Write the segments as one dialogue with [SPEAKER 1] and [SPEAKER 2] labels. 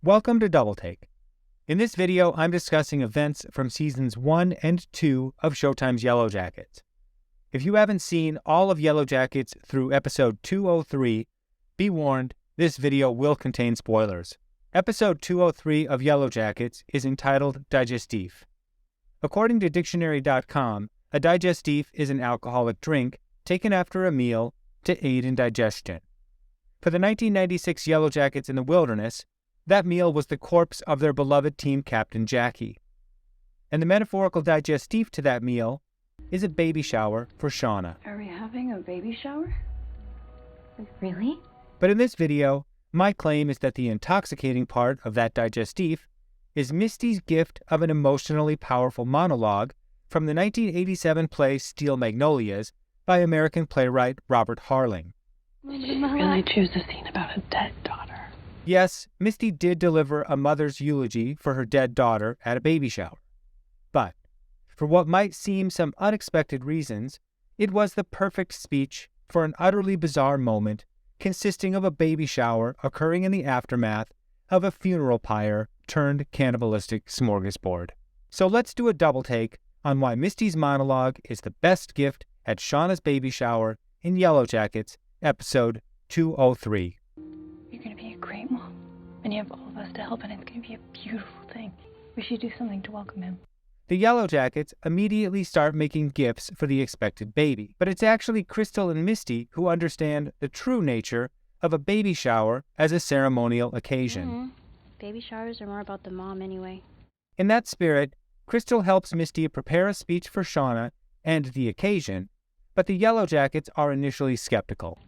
[SPEAKER 1] Welcome to Double Take. In this video, I'm discussing events from seasons 1 and 2 of Showtime's Yellowjackets. If you haven't seen all of Yellowjackets through episode 203, be warned, this video will contain spoilers. Episode 203 of Yellowjackets is entitled Digestif. According to dictionary.com, a digestif is an alcoholic drink taken after a meal to aid in digestion. For the 1996 Yellowjackets in the wilderness, that meal was the corpse of their beloved team captain Jackie. And the metaphorical digestif to that meal is a baby shower for Shauna.
[SPEAKER 2] Are we having a baby shower?
[SPEAKER 3] Really?
[SPEAKER 1] But in this video, my claim is that the intoxicating part of that digestif is Misty's gift of an emotionally powerful monologue from the 1987 play Steel Magnolias by American playwright Robert Harling.
[SPEAKER 2] Did you really choose a scene about a dead daughter?
[SPEAKER 1] Yes, Misty did deliver a mother's eulogy for her dead daughter at a baby shower. But, for what might seem some unexpected reasons, it was the perfect speech for an utterly bizarre moment consisting of a baby shower occurring in the aftermath of a funeral pyre turned cannibalistic smorgasbord. So let's do a double take on why Misty's monologue is the best gift at Shauna's baby shower in Yellowjackets, episode 203.
[SPEAKER 2] You're going to be a great mom, and you have all of us to help, and it's going to be a beautiful thing. We should do something to welcome him.
[SPEAKER 1] The Yellowjackets immediately start making gifts for the expected baby, but it's actually Crystal and Misty who understand the true nature of a baby shower as a ceremonial occasion.
[SPEAKER 3] Baby showers are more about the mom anyway.
[SPEAKER 1] In that spirit, Crystal helps Misty prepare a speech for Shauna and the occasion, but the Yellowjackets are initially skeptical.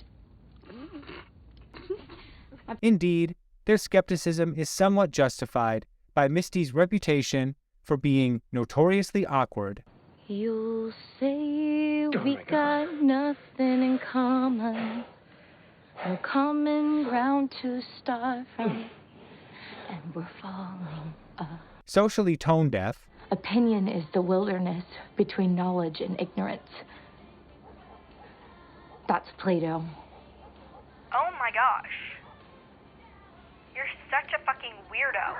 [SPEAKER 1] Indeed, their skepticism is somewhat justified by Misty's reputation for being notoriously awkward.
[SPEAKER 3] You'll say we got nothing in common, no common ground to start from, and we're falling up.
[SPEAKER 1] Socially tone-deaf.
[SPEAKER 3] Opinion is the wilderness between knowledge and ignorance. That's Plato.
[SPEAKER 4] Oh my gosh. You're such a fucking weirdo.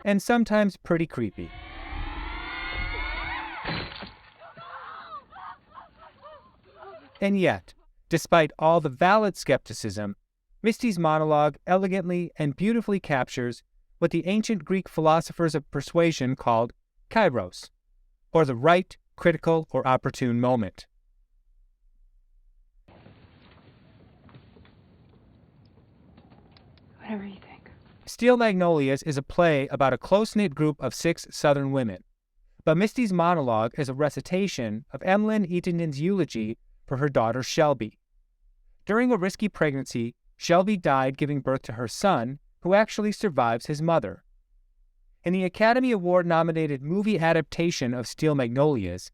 [SPEAKER 1] And sometimes pretty creepy. And yet, despite all the valid skepticism, Misty's monologue elegantly and beautifully captures what the ancient Greek philosophers of persuasion called kairos, or the right, critical, or opportune moment.
[SPEAKER 2] Whatever you think.
[SPEAKER 1] Steel Magnolias is a play about a close-knit group of 6 Southern women, but Misty's monologue is a recitation of Emlyn Eaton's eulogy for her daughter Shelby. During a risky pregnancy, Shelby died giving birth to her son, who actually survives his mother. In the Academy Award-nominated movie adaptation of Steel Magnolias,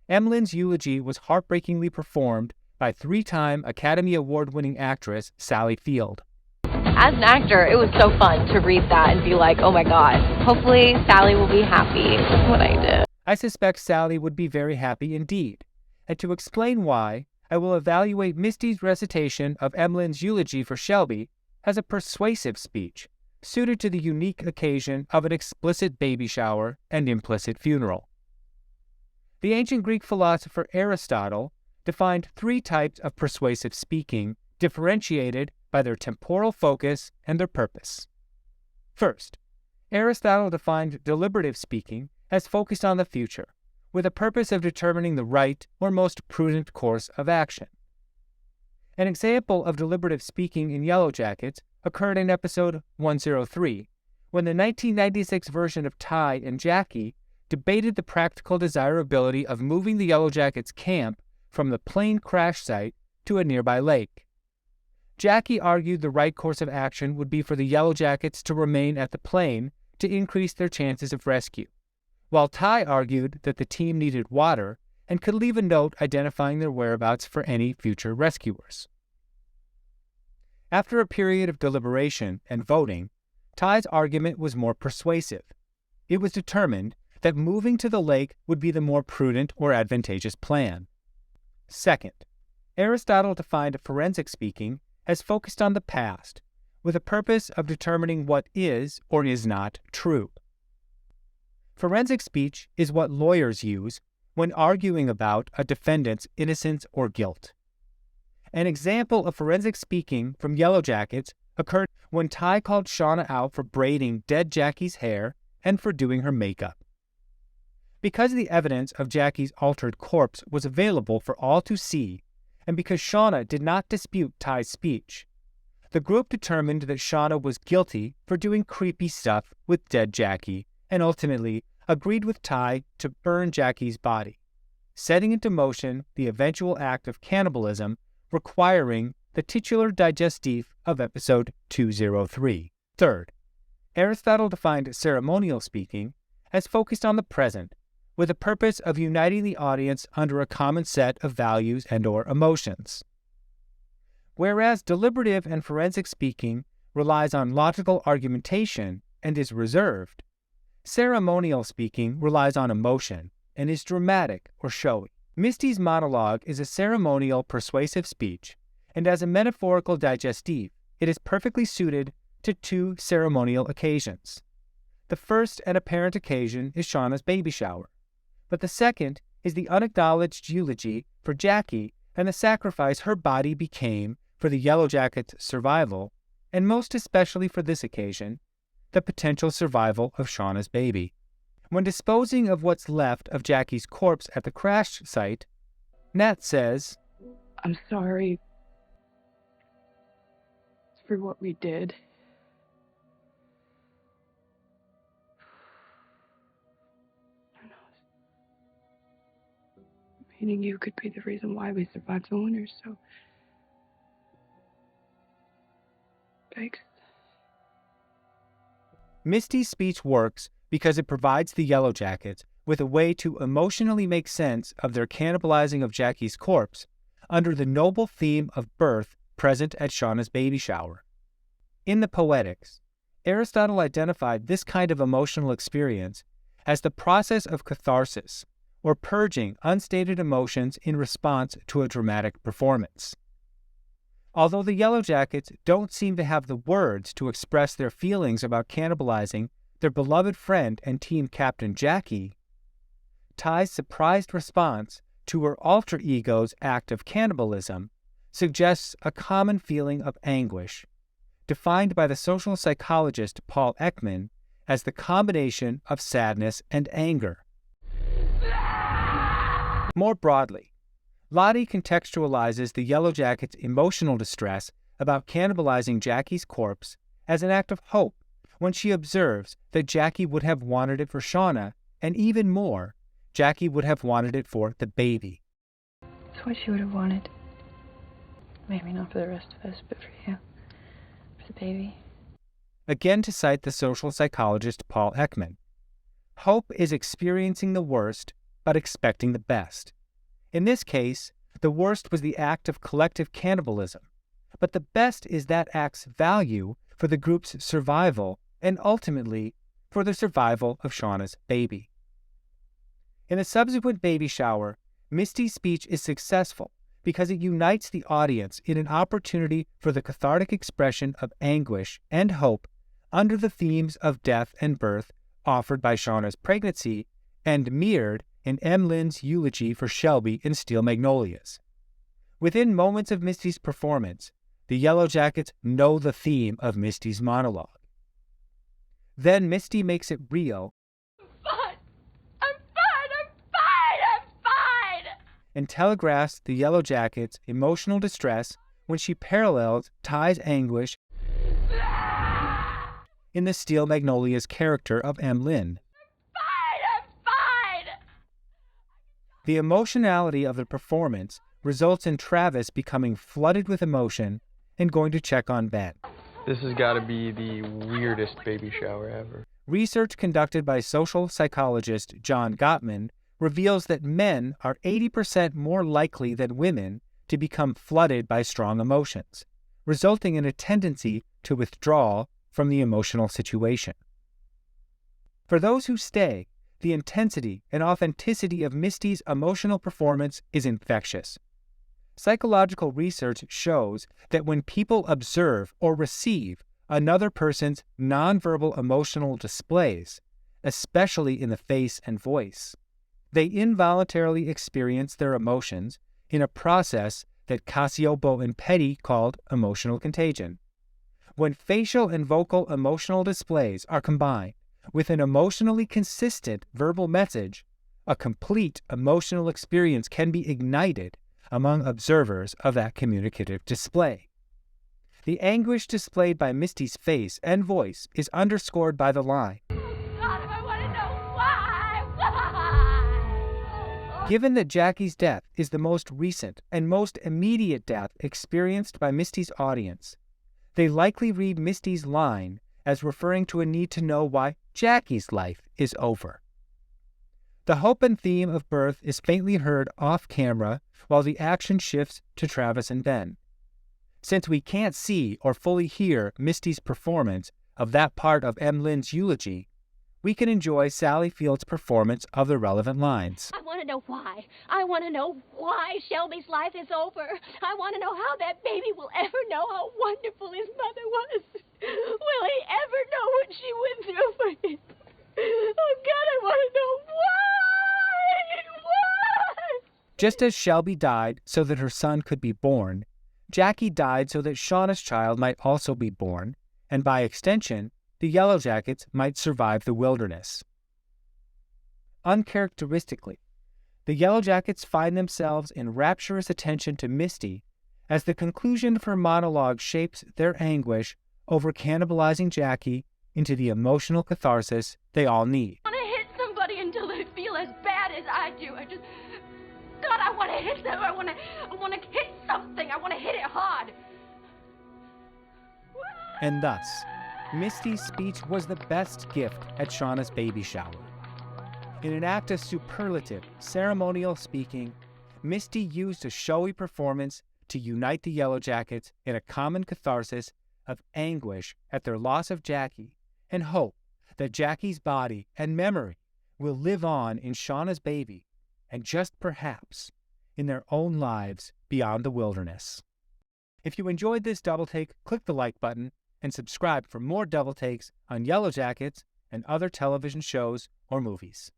[SPEAKER 1] Emlyn's eulogy was heartbreakingly performed by 3-time Academy Award-winning actress Sally Field.
[SPEAKER 5] As an actor, it was so fun to read that and be like, oh my god, hopefully Sally will be happy with what I did.
[SPEAKER 1] I suspect Sally would be very happy indeed. And to explain why, I will evaluate Misty's recitation of Emlyn's eulogy for Shelby as a persuasive speech, suited to the unique occasion of an explicit baby shower and implicit funeral. The ancient Greek philosopher Aristotle defined 3 types of persuasive speaking, differentiated by their temporal focus and their purpose. First, Aristotle defined deliberative speaking as focused on the future, with a purpose of determining the right or most prudent course of action. An example of deliberative speaking in Yellowjackets occurred in episode 103, when the 1996 version of Ty and Jackie debated the practical desirability of moving the Yellowjackets camp from the plane crash site to a nearby lake. Jackie argued the right course of action would be for the Yellowjackets to remain at the plane to increase their chances of rescue, while Ty argued that the team needed water and could leave a note identifying their whereabouts for any future rescuers. After a period of deliberation and voting, Ty's argument was more persuasive. It was determined that moving to the lake would be the more prudent or advantageous plan. Second, Aristotle defined forensic speaking as focused on the past, with a purpose of determining what is or is not true. Forensic speech is what lawyers use when arguing about a defendant's innocence or guilt. An example of forensic speaking from Yellowjackets occurred when Ty called Shauna out for braiding dead Jackie's hair and for doing her makeup. Because the evidence of Jackie's altered corpse was available for all to see, and because Shauna did not dispute Ty's speech, the group determined that Shauna was guilty for doing creepy stuff with dead Jackie and ultimately agreed with Ty to burn Jackie's body, setting into motion the eventual act of cannibalism requiring the titular digestif of episode 203. Third, Aristotle defined ceremonial speaking as focused on the present, with the purpose of uniting the audience under a common set of values and/or emotions. Whereas deliberative and forensic speaking relies on logical argumentation and is reserved, ceremonial speaking relies on emotion and is dramatic or showy. Misty's monologue is a ceremonial persuasive speech, and as a metaphorical digestif, it is perfectly suited to two ceremonial occasions. The first and apparent occasion is Shauna's baby shower, but the second is the unacknowledged eulogy for Jackie and the sacrifice her body became for the Yellowjackets' survival, and most especially for this occasion, the potential survival of Shauna's baby. When disposing of what's left of Jackie's corpse at the crash site, Nat says,
[SPEAKER 6] "I'm sorry for what we did. Who knows? Meeting you could be the reason why we survived the winter, so thanks."
[SPEAKER 1] Misty's speech works because it provides the Yellowjackets with a way to emotionally make sense of their cannibalizing of Jackie's corpse under the noble theme of birth present at Shauna's baby shower. In the Poetics, Aristotle identified this kind of emotional experience as the process of catharsis, or purging unstated emotions in response to a dramatic performance. Although the Yellowjackets don't seem to have the words to express their feelings about cannibalizing their beloved friend and team captain Jackie, Ty's surprised response to her alter ego's act of cannibalism suggests a common feeling of anguish, defined by the social psychologist Paul Ekman as the combination of sadness and anger. More broadly, Lottie contextualizes the Yellowjackets' emotional distress about cannibalizing Jackie's corpse as an act of hope when she observes that Jackie would have wanted it for Shauna, and even more, Jackie would have wanted it for the baby.
[SPEAKER 2] It's what she would have wanted. Maybe not for the rest of us, but for you. For the baby.
[SPEAKER 1] Again, to cite the social psychologist Paul Ekman, hope is experiencing the worst but expecting the best. In this case, the worst was the act of collective cannibalism, but the best is that act's value for the group's survival and ultimately for the survival of Shauna's baby. In the subsequent baby shower, Misty's speech is successful because it unites the audience in an opportunity for the cathartic expression of anguish and hope under the themes of death and birth offered by Shauna's pregnancy and mirrored in Emlyn's eulogy for Shelby in Steel Magnolias. Within moments of Misty's performance, the Yellowjackets know the theme of Misty's monologue. Then Misty makes it real and telegraphs the Yellowjackets' emotional distress when she parallels Ty's anguish in the Steel Magnolias character of Emlyn. The emotionality of the performance results in Travis becoming flooded with emotion and going to check on Ben.
[SPEAKER 7] This has got to be the weirdest baby shower ever.
[SPEAKER 1] Research conducted by social psychologist John Gottman reveals that men are 80% more likely than women to become flooded by strong emotions, resulting in a tendency to withdraw from the emotional situation. For those who stay, the intensity and authenticity of Misty's emotional performance is infectious. Psychological research shows that when people observe or receive another person's nonverbal emotional displays, especially in the face and voice. They involuntarily experience their emotions in a process that Cacioppo and Petty called emotional contagion. When facial and vocal emotional displays are combined with an emotionally consistent verbal message, a complete emotional experience can be ignited among observers of that communicative display. The anguish displayed by Misty's face and voice is underscored by the line,
[SPEAKER 5] God, I want to know why! Why?
[SPEAKER 1] Given that Jackie's death is the most recent and most immediate death experienced by Misty's audience, they likely read Misty's line as referring to a need to know why Jackie's life is over. The hope and theme of birth is faintly heard off-camera while the action shifts to Travis and Ben. Since we can't see or fully hear Misty's performance of that part of Emlyn's eulogy, we can enjoy Sally Field's performance of the relevant lines.
[SPEAKER 8] I want to know why. I want to know why Shelby's life is over. I want to know how that baby will ever know how wonderful his mother was. Will he ever know what she went through for him? Oh, God, I want to know why! Why?
[SPEAKER 1] Just as Shelby died so that her son could be born, Jackie died so that Shauna's child might also be born, and by extension, the Yellowjackets might survive the wilderness. Uncharacteristically, the Yellowjackets find themselves in rapturous attention to Misty as the conclusion of her monologue shapes their anguish over cannibalizing Jackie into the emotional catharsis they all need.
[SPEAKER 8] I want to hit somebody until they feel as bad as I do. God, I want to hit them. I want to hit something. I want to hit it hard.
[SPEAKER 1] And thus, Misty's speech was the best gift at Shauna's baby shower. In an act of superlative, ceremonial speaking, Misty used a showy performance to unite the Yellowjackets in a common catharsis of anguish at their loss of Jackie and hope that Jackie's body and memory will live on in Shauna's baby and just perhaps in their own lives beyond the wilderness. If you enjoyed this double take, click the like button and subscribe for more double takes on Yellowjackets and other television shows or movies.